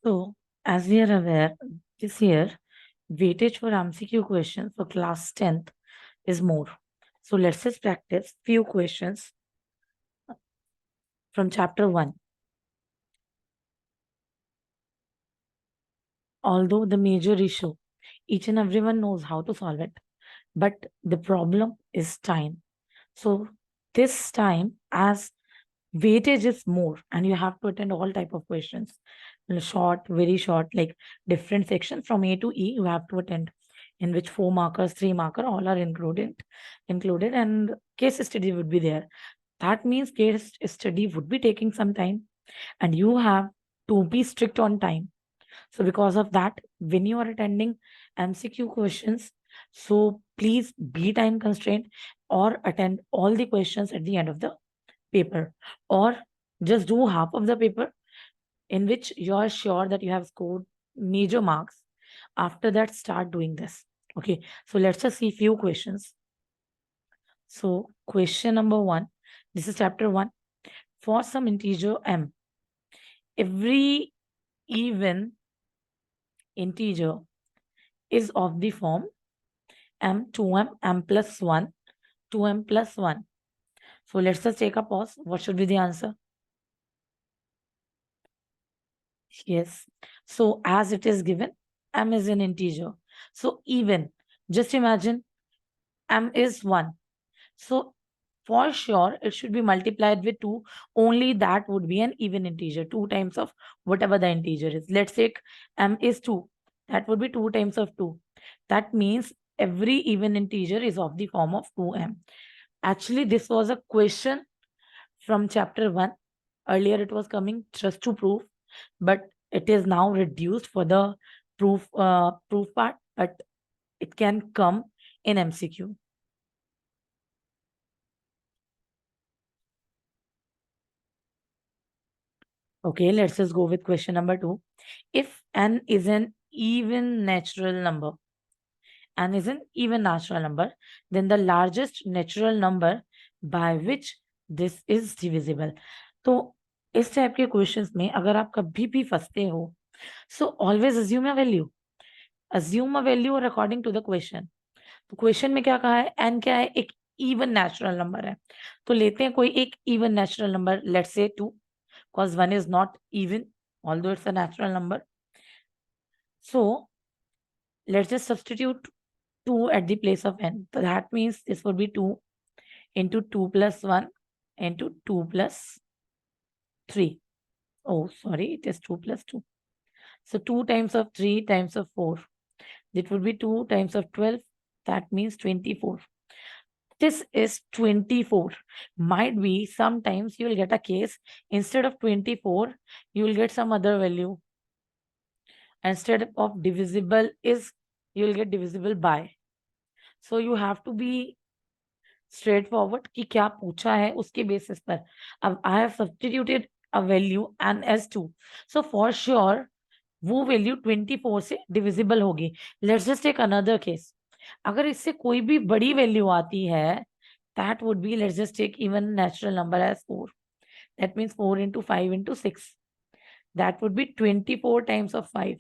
So, as we are aware, this year, weightage for MCQ questions for class 10th is more. So, let's just practice few questions from chapter 1. Although the major issue, each and everyone knows how to solve it, but the problem is time. So, this time, as weightage is more and you have to attend all type of questions, short, very short, like different sections from A to E you have to attend, in which 4 markers, 3 marker, all are included, and case study would be there. That means case study would be taking some time and you have to be strict on time. So because of that, when you are attending MCQ questions, so please be time constrained or attend all the questions at the end of the paper, or just do half of the paper in which you are sure that you have scored major marks. After that, start doing this. Okay, so let's just see few questions. So question number 1, this is chapter 1. For some integer m, every even integer is of the form m, 2m, m plus 1, 2m plus 1. So let's just take a pause. What should be the answer? Yes. So as it is given, m is an integer. So even, just imagine m is 1. So for sure, it should be multiplied with 2. Only that would be an even integer, 2 times of whatever the integer is. Let's say m is 2. That would be 2 times of 2. That means every even integer is of the form of 2m. Actually, this was a question from chapter 1. Earlier, it was coming just to prove, but it is now reduced for the proof part, but it can come in MCQ. Okay, let's just go with question number 2. If n is an even natural number, n is an even natural number, then the largest natural number by which this is divisible. तो इस type के questions में अगर आप कभी भी फंसते हो, so always assume a value. Assume a value or according to the question. तो क्वेश्चन में क्या कहा है, n क्या है, एक इवन नेचुरल नंबर है. तो लेते हैं कोई एक even natural number, let's say 2, because 1 is not even, although it's a natural number. So let's just substitute 2 at the place of n. So that means this would be 2 into 2 plus 1 into 2 plus 3. Oh, sorry, it is 2 plus 2. So 2 times of 3 times of 4. It would be 2 times of 12. That means 24. This is 24. Might be sometimes you will get a case, instead of 24, you will get some other value. Instead of divisible is, you will get divisible by. So you have to be straightforward कि क्या पूछा है उसके basis पर. अब I have substituted a value n as 2. So for sure, वो value 24 से divisible होगी. Let's just take another case. अगर इससे कोई भी बड़ी value आती है, that would be, let's just take even natural number as 4. That means 4 into 5 into 6. That would be 24 times of 5.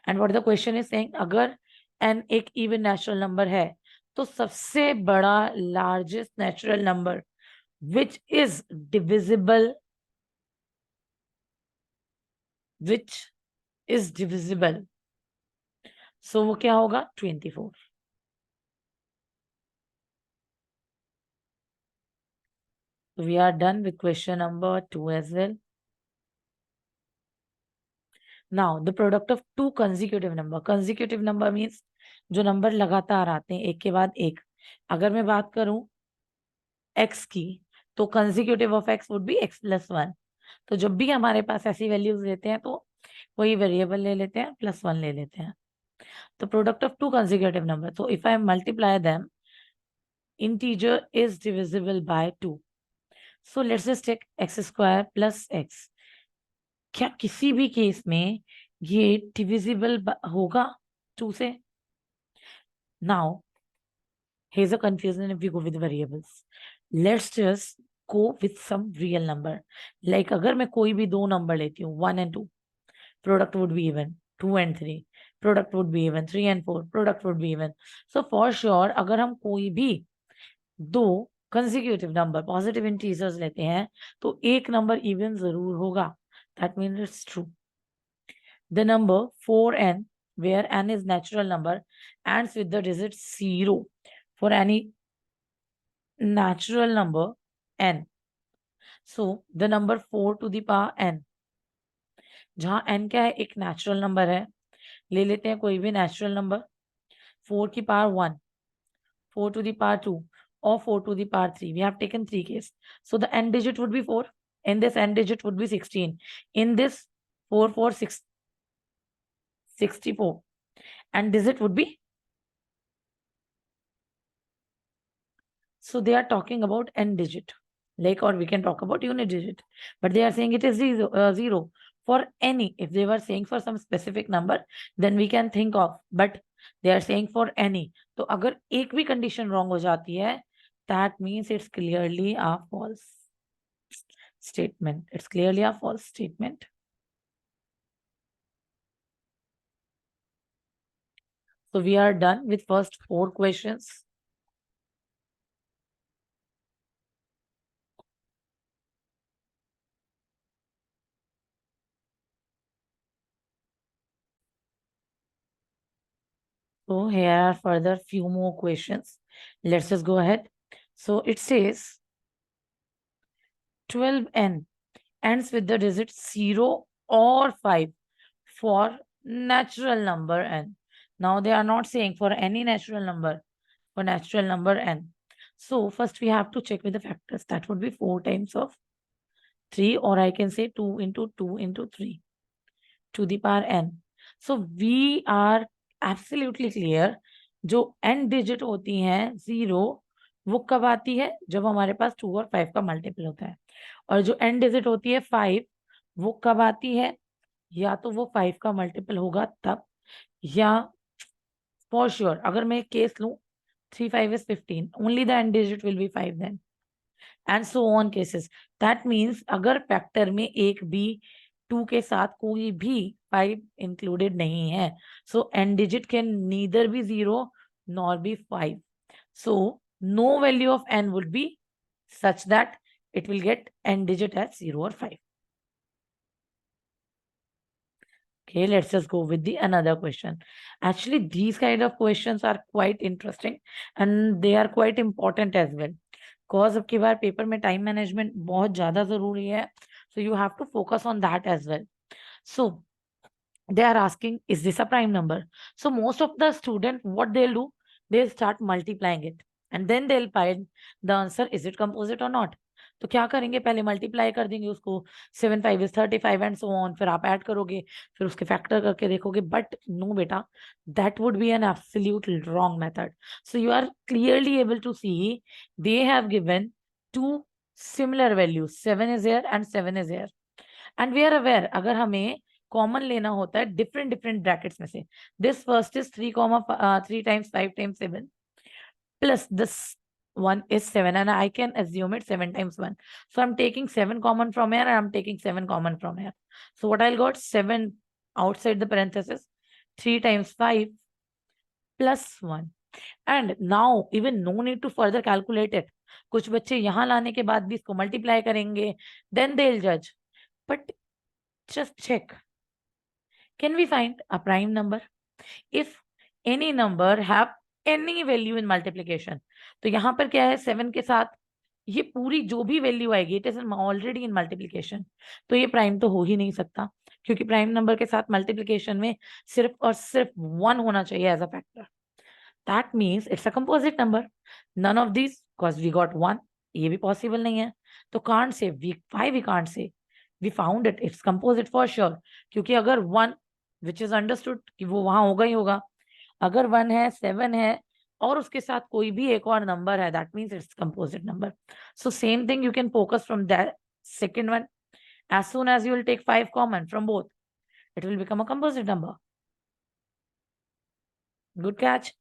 And what the question is saying, अगर n एक even natural number है, तो सबसे बड़ा largest natural number which is divisible, so वो क्या होगा, 24. We are done with question number 2 as well. Now the product of two consecutive number. Consecutive number means जो नंबर लगातार आते हैं एक के बाद एक. अगर मैं बात करूं x की, तो consecutive of x would be x plus 1. तो जब भी हमारे पास ऐसी वैल्यूज लेते हैं तो कोई वेरिएबल ले लेते हैं, प्लस 1 ले लेते हैं. तो product of to consecutive number, so if I multiply them, integer is divisible by 2. So let's just take x square plus x. क्या किसी भी केस में ये डिविजिबल होगा 2 से? Now here's a confusion if we go with variables. Let's just go with some real number. Like अगर मैं कोई भी दो नंबर लेती हूँ 1 and 2, product would be even. 2 and 3, product would be even. 3 and 4, product would be even. So for sure, अगर हम कोई भी दो consecutive number positive integers लेते हैं तो एक number even जरूर होगा. That means it's true. The number 4n, where n is natural number, ends with the digit 0 for any natural number n. So the number 4 to the power n, जहां n क्या है, एक natural number है, ले लेते हैं कोई भी नेचुरल नंबर. 4 की power 1, 4 to the power 2, or 4 to the power 3. We have taken 3 cases. So the n digit would be 4. In this, n digit would be 16. In this, 4, 4, 6, 64. And digit would be. So they are talking about n digit. Like, or we can talk about unit digit. But they are saying it is 0. For any, if they were saying for some specific number, then we can think of. But they are saying for any. तो अगर एक भी condition wrong हो जाती है, that means it's clearly a false statement. It's clearly a false statement. So we are done with first 4 questions. So here are further few more questions. Let's just go ahead. So it says 12n ends with the digit 0 or 5 for natural number n. Now they are not saying for any natural number, for natural number n. So first we have to check with the factors. That would be 4 times of 3, or I can say 2 into 2 into 3 to the power n. So we are absolutely clear, जो n digit होती हैं 0, वो कब आती है, जब हमारे पास 2 और 5 का मल्टीपल होता है. और जो n digit होती है 5, वो कब आती है, या तो वो 5 का मल्टीपल होगा तब, या फॉर श्योर अगर मैं केस लूं 3 5 is 15, only the n digit will be 5 then, and so on cases. That means अगर फैक्टर में एक भी 2 के साथ कोई भी 5 इंक्लूडेड नहीं है, so n digit can neither be 0 nor be 5. So no value of n would be such that it will get n digit as 0 or 5. Okay, let's just go with the another question. Actually, these kind of questions are quite interesting and they are quite important as well. Because अब की बार paper में time management बहुत ज्यादा जरूरी है. So you have to focus on that as well. So they are asking, is this a prime number? So most of the student, what they'll do, they'll start multiplying it and then they'll find the answer, is it composite or not. तो क्या करेंगे, पहले multiply कर देंगे उसको, 7 5 is 35 and so on, फिर आप add करोगे, फिर उसके फैक्टर करके देखोगे. बट नो बेटा, that would be an absolute wrong method. So you are clearly able to see they have given two similar values, 7 is here and 7 is here. And we are aware, अगर हमें common लेना होता है different different brackets में से, this first is 3 times 5 times 7 plus this one is 7, and I can assume it 7 times 1. So I'm taking 7 common from here and I'm taking 7 common from here. So what I'll got, 7 outside the parenthesis, 3 times 5 plus 1. And now even no need to further calculate it. कुछ बच्चे यहाँ लाने के बाद भी इसको multiply करेंगे, then they'll judge. But just check, can we find a prime number if any number have any value in multiplication? तो यहाँ पर क्या है, 7 के साथ ये पूरी जो भी वैल्यू आएगी, it is already in multiplication, तो ये प्राइम तो हो ही नहीं सकता, क्योंकि प्राइम नंबर के साथ मल्टीप्लिकेशन में सिर्फ और सिर्फ 1 होना चाहिए as a factor. That means it's a composite number. None of this, because we got 1, ये भी पॉसिबल नहीं है. तो कांट से वी कांट से we found it, it's composite for sure. क्योंकि अगर 1, विच इज अंडरस्टूड कि वो वहां होगा ही होगा, अगर 1 है, 7 है और उसके साथ कोई भी एक और नंबर है, that means it's composite number. So same thing you can focus from that second one. As soon as you will take 5 common from both, it will become a composite number. Good catch.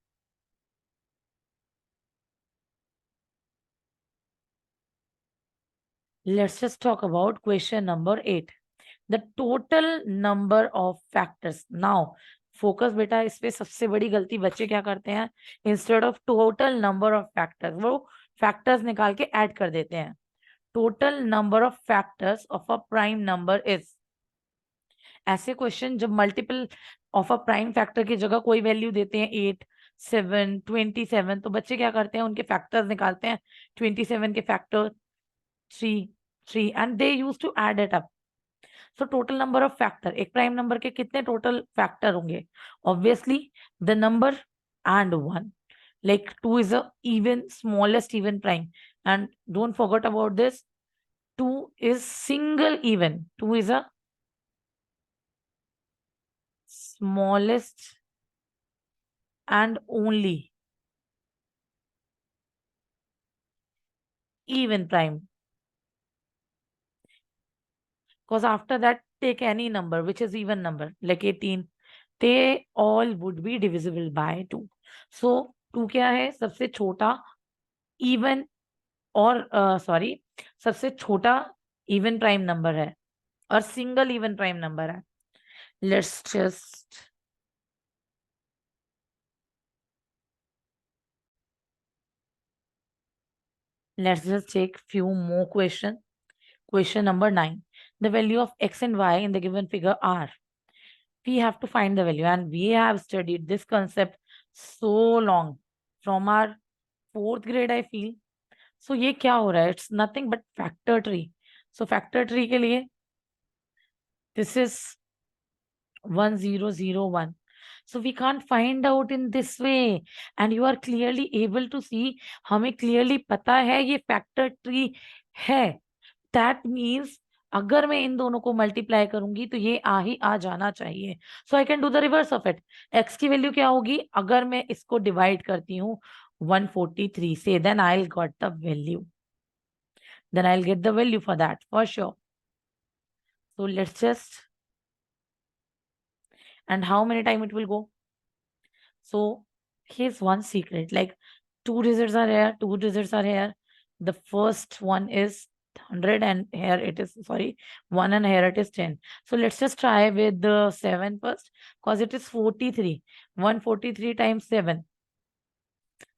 Let's just talk about question number 8. The total number of factors. Now focus बेटा, इस पे सबसे बड़ी गलती बच्चे क्या करते हैं, instead of total number of factors वो फैक्टर्स निकाल के ऐड कर देते हैं। Total number of factors of a prime number is, ऐसे क्वेश्चन जब multiple of a prime factor की जगह कोई वैल्यू देते हैं 8, 7, 27, तो बच्चे क्या करते हैं, उनके फैक्टर्स निकालते हैं। 27 के factor 3, 3 and they use to add it up. So total number of factor, एक प्राइम नंबर के कितने टोटल फैक्टर होंगे? Obviously the number and 1, like 2 is a even smallest even prime, and don't forget about this, 2 is single even, 2 is a smallest and only even prime, because after that take any number which is even number like 18, they all would be divisible by 2. so 2 क्या है, सबसे छोटा even और sorry सबसे छोटा even prime number है और single even prime number है। Let's just take few more question. Question number 9. The value of x and y in the given figure are. We have to find the value, and we have studied this concept so long from our 4th grade, I feel. So ये क्या हो रहा है? It's nothing but factor tree. So factor tree के लिए this is 1001. So we can't find out in this way, and you are clearly able to see, हमें clearly पता है ये factor tree है। That means अगर मैं इन दोनों को मल्टीप्लाई करूंगी तो ये ही आ जाना चाहिए। So I can do the reverse of it. X की वैल्यू क्या होगी अगर मैं इसको डिवाइड करती हूँ 143 से, then I will got the value, then I'll get the value for that for sure. So let's just, and how many time it will go? So here's one secret, like 2 digits are here, 2 digits are here. The first one is 100 and here it is, sorry, 1 and here it is 10. So let's just try with the 7 first, because it is 43. 143 times 7.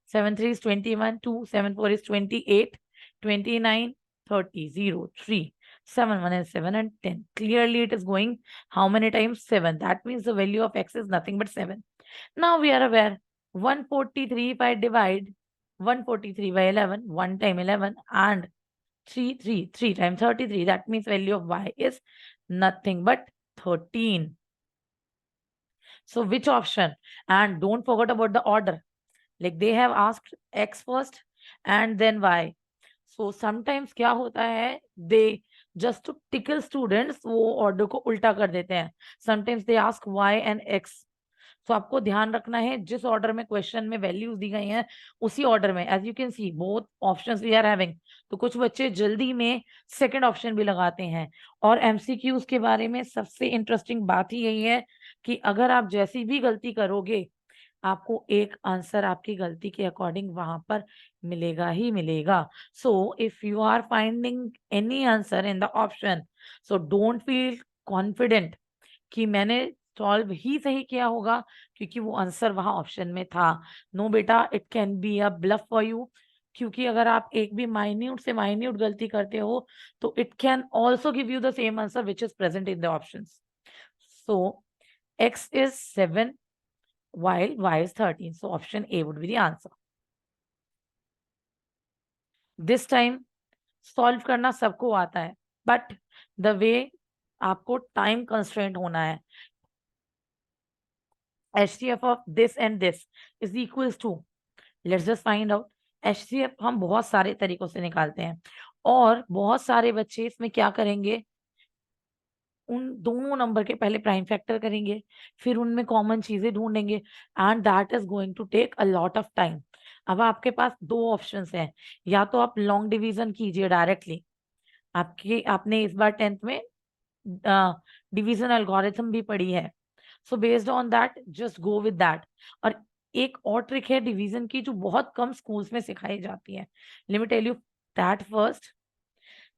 7 3 is 21, 2, 7 4 is 28, 29, 30, 0, 3. 7 1 is 7 and 10. Clearly it is going how many times? 7. That means the value of x is nothing but 7. Now we are aware 143, if I divide 143 by 11, 1 time 11 and 3 times 33, that means value of y is nothing but 13. So which option? And don't forget about the order. Like they have asked x first and then y. So sometimes क्या होता है, they just to tickle students वो order को उल्टा कर देते हैं। Sometimes they ask y and x. तो आपको ध्यान रखना है जिस ऑर्डर में क्वेश्चन में वैल्यूज दी गई हैं उसी ऑर्डर में, as you can see both options we are having. तो कुछ बच्चे जल्दी में सेकंड ऑप्शन भी लगाते हैं। और एमसीक्यूज के बारे में सबसे इंटरेस्टिंग बात ही यही है कि अगर आप जैसी भी गलती करोगे आपको एक आंसर आपकी गलती के अकॉर्डिंग वहां पर मिलेगा ही मिलेगा। So if you are finding any answer in the option, so don't feel confident कि मैंने सॉल्व ही सही किया होगा क्योंकि वो आंसर वहां ऑप्शन में था। नो बेटा, it can be a bluff for you, क्योंकि अगर आप एक भी माइन्यूट से माइन्यूट गलती करते हो तो it can also give you the same answer which is present in the option. So x is 7 while y is 13. So option A would be the answer. This time solve करना सबको आता है, but the way आपको time constraint होना है। HCF of this and this is equals to, let's just find out। HCF हम बहुत सारे तरीकों से निकालते हैं और बहुत सारे बच्चे इसमें क्या करेंगे, उन दोनों नंबर के पहले प्राइम फैक्टर करेंगे, फिर उनमें कॉमन चीजें ढूंढेंगे, and that is going to take a lot of time. अब आपके पास दो ऑप्शंस हैं, या तो आप लॉन्ग डिवीजन कीजिए डायरेक्टली, आपने इस बार 10th में डिवीजन एल्गोरिथम भी पढ़ी है, so based on that just go with that. और एक और ट्रिक है डिवीजन की जो बहुत कम स्कूल्स में सिखाई जाती है, let me tell you that first.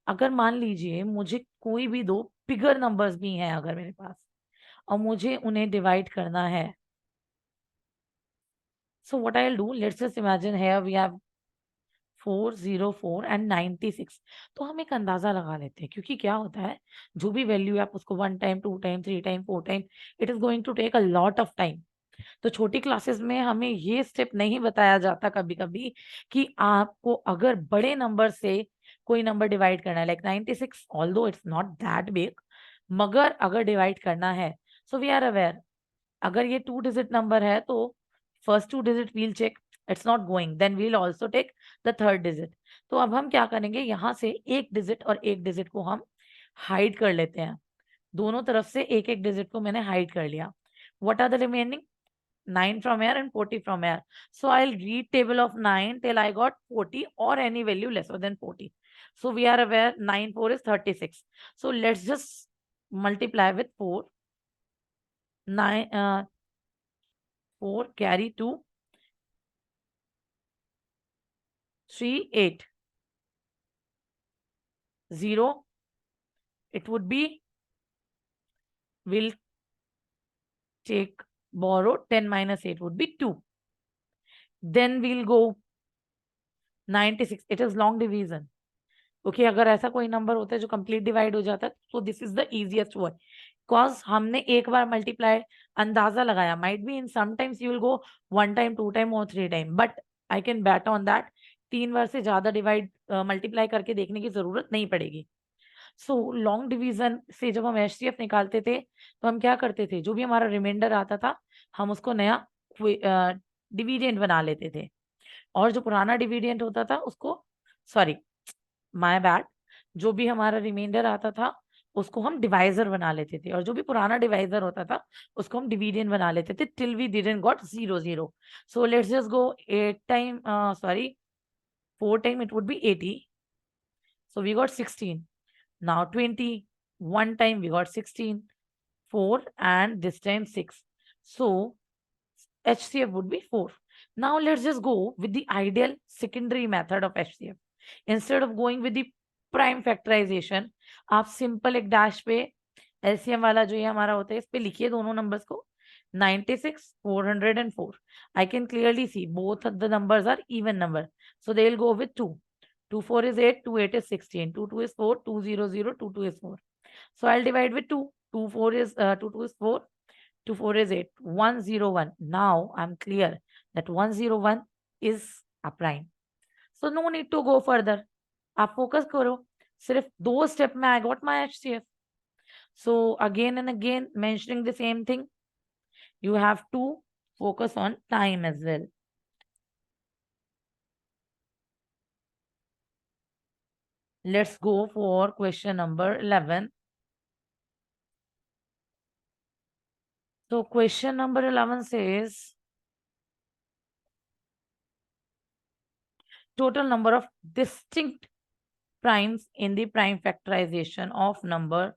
अगर मान लीजिए मुझे कोई भी दो बिगर नंबर्स भी हैं अगर मेरे पास, और मुझे उन्हें डिवाइड करना है, so what I'll do, let's just imagine here we have 404 and 96। तो हम एक अंदाजा लगा लेते हैं, क्योंकि क्या होता है, जो भी वैल्यू है आप उसको 1 time, 2 time, 3 time, 4 time, it is going to take a lot of time. तो छोटी क्लासेस में हमें ये स्टेप नहीं बताया जाता कभी कभी कि आपको अगर बड़े नंबर से कोई नंबर डिवाइड करना है, like 96, although it's not that big, मगर अगर डिवाइड करना है, सो वी आर अवेयर, अगर ये 2 डिजिट नंबर है तो first 2 digit we'll check, it's not going, then we'll also take the third digit. तो अब हम क्या करेंगे, यहाँ से एक डिजिट और एक डिजिट को हम हाइड कर लेते हैं, दोनों तरफ से एक एक डिजिट को मैंने हाइड कर लिया। What are the remaining, 9 from here and 40 from here. So I'll read table of 9 till I got 40 or any value lesser than 40. So we are aware 9 4 is 36. So let's just multiply with 4. 9 4 carry 2 3 8 0. It would be, we'll take borrow 10 minus 8 would be 2. Then we'll go 96. It is long division. Okay अगर ऐसा कोई number होता है जो complete divide हो जाता है, तो this is the easiest one, because हमने एक बार मल्टीप्लाई अंदाजा लगाया, might be in sometimes you will go 1 time, 2 time और 3 time, but I can bat on that 3 बार से ज्यादा डिवाइड मल्टीप्लाई करके देखने की जरूरत नहीं पड़ेगी। सो लॉन्ग डिवीजन से जब हम एचसीएफ निकालते थे तो हम क्या करते थे, जो भी हमारा रिमाइंडर आता था हम उसको नया डिविडेंड बना लेते थे, और जो पुराना डिविडेंड होता था उसको, सॉरी माय बैड, जो भी हमारा रिमाइंडर आता था उसको हम डिवाइजर बना लेते थे, और जो भी पुराना डिवाइजर होता था उसको हम डिविडेंड बना लेते थे till we didn't got 0 0। So let's just go 8 time, sorry 4 time it would be 80, so we got 16, now 20, 1 time we got 16, 4 and this time 6, so HCF would be 4. Now let's just go with the ideal secondary method of HCF. Instead of going with the prime factorization, आप simple एक dash पे LCM वाला जो ये हमारा होता है इस पे लिखिए दोनों नंबर्स को, 96 404. I can clearly see both of the numbers are even number, so they will go with 2. 2 4 is 8, 2 8 is 16, 2 2 is 4, 2 0 0, 2 2 is 4. So I'll divide with 2. 2 4 is 2 2 is 4. 2 4 is 8, 101. Now I'm clear that 101 is a prime. So no need to go further. आप focus करो, सिर्फ 2 step में I got my HCF. So again and again mentioning the same thing, you have to focus on time as well. Let's go for question number 11. So question number 11 says, total number of distinct primes in the prime factorization of number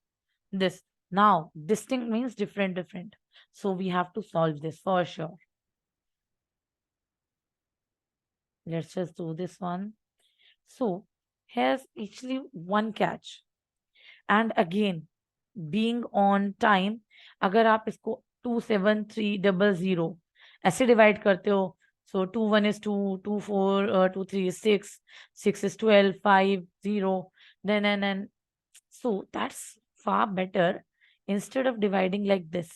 this. Now distinct means different, so we have to solve this for sure. Let's just do this one. So here's actually one catch, and again being on time, अगर आप इसको 27300 ऐसे divide करते हो, so 2 1 is 2, 2 4 2 3 is 6, 6 is 12, 5 0, then and so that's far better instead of dividing like this.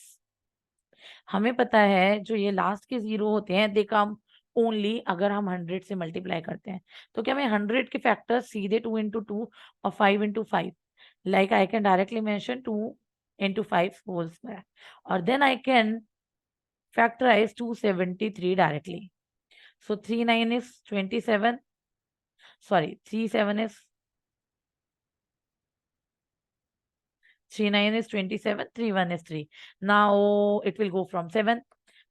हमें पता है जो ये लास्ट के 0 होते हैं दे कम ओनली अगर हम 100 से मल्टीप्लाई करते हैं, तो क्या मैं 100 के फैक्टर सीधे 2 into 2 और 5 into 5, like I can directly mention 2 into 5 whole square, or then I can factorize 273 directly. So 3 9 is 27, sorry 3 7 is 3 9 is 27, 3 1 is 3. Now it will go from 7,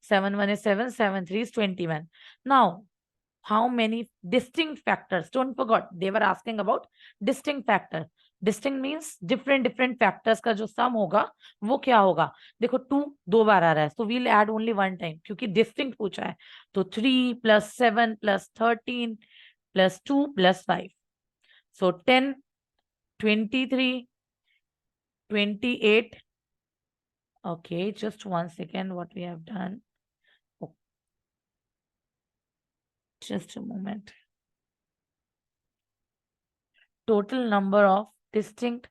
7 1 is 7, 7 3 is 21. Now how many distinct factors, don't forget they were asking about distinct factor. Distinct means different factors का जो सम होगा वो क्या होगा, देखो 2 2 बार आ रहा है, so we'll add only 1 time क्योंकि डिस्टिंक्ट पूछा है, तो 3 + 7 + 13 + 2 + 5, सो 10 23, 28. Okay, just 1 second. What we have done? Oh, just a moment. Total number of distinct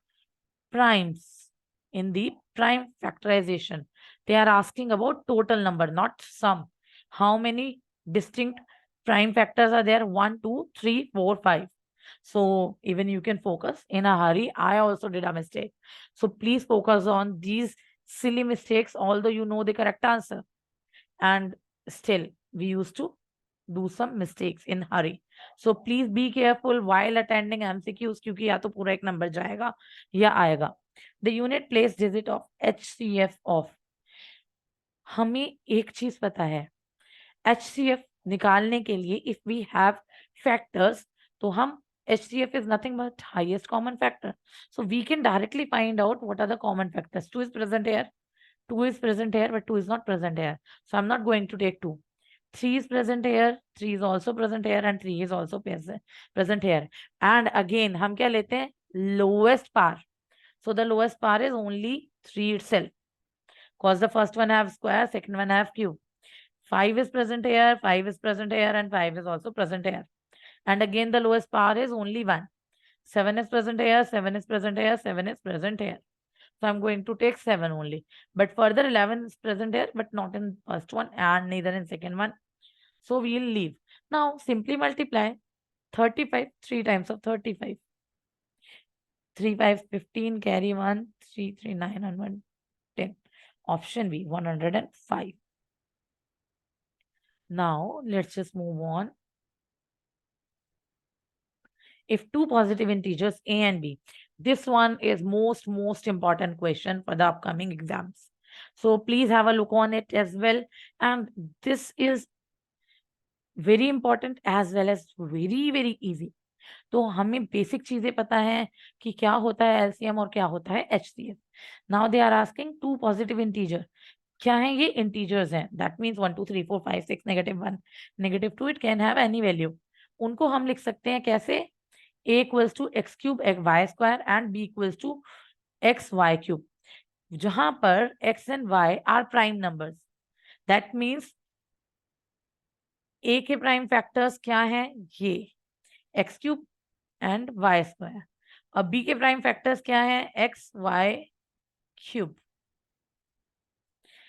primes in the prime factorization. They are asking about total number, not sum. How many distinct prime factors are there? 1, 2, 3, 4, 5. So even you can focus. In a hurry, I also did a mistake. So please focus on these silly mistakes, although you know the correct answer. And still, we used to do some mistakes in hurry. So please be careful while attending MCQs, क्योंकि या तो पूरा एक number जाएगा या आएगा. The unit place digit of HCF of. हमें एक चीज पता है, HCF निकालने के लिए if we have factors, तो हम HCF is nothing but highest common factor. So we can directly find out what are the common factors. 2 is present here, 2 is present here, but 2 is not present here. So I'm not going to take 2. 3 is present here, 3 is also present here, and 3 is also present here. And again, हम क्या लेते हैं? Lowest power. So the lowest power is only 3 itself. Because the first one have square, second one have cube. 5 is present here, 5 is present here, and 5 is also present here. And again, the lowest power is only 1. 7 is present here, 7 is present here, 7 is present here. So I'm going to take 7 only. But further 11 is present here, but not in first one and neither in second one. So we'll leave. Now simply multiply 35 3 times of 35. 3 5 15, carry 1, 3 3 9 and 1 10. Option B 105. Now let's just move on. If two positive integers A and B, this one is most important question for the upcoming exams. So please have a look on it as well. And this is very important as well as very easy. तो हमें basic चीजें पता है कि क्या होता है LCM और क्या होता है HCF. Now they are asking to positive integer. क्या है ये? इंटीजर्स हैं. That means 1 2 3 4 5 6 -1 -2. It can have any value. उनको हम लिख सकते हैं कैसे? a equals to x cube y square and b equals to x y cube. जहां पर x and y are prime numbers. That means a के प्राइम फैक्टर्स क्या हैं? ये x cube and y square. अब b के prime factors क्या हैं? x y cube.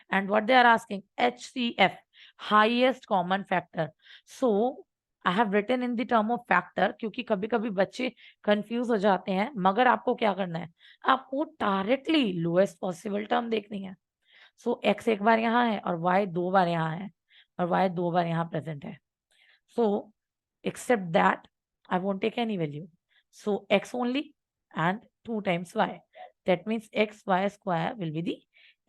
And what they are asking? HCF, highest common factor. So I have written in the term of factor, क्योंकि कभी कभी बच्चे कंफ्यूज हो जाते हैं. मगर आपको क्या करना है? आपको डायरेक्टली लोएस्ट पॉसिबल टर्म देखनी है. सो x एक बार यहाँ है और y 2 बार यहाँ है और y 2 बार यहाँ प्रेजेंट है. So except that I won't take any value. So x only and 2 times y. That means x y square will be the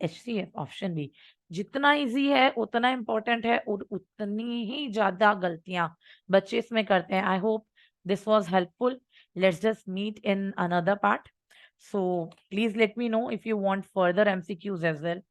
HCF. Option B. जितना इजी है उतना इंपॉर्टेंट है और उतनी ही ज्यादा गलतियां बच्चे इसमें करते हैं. I hope this was helpful. Let's just meet in another part. So please let me know if you want further MCQs as well.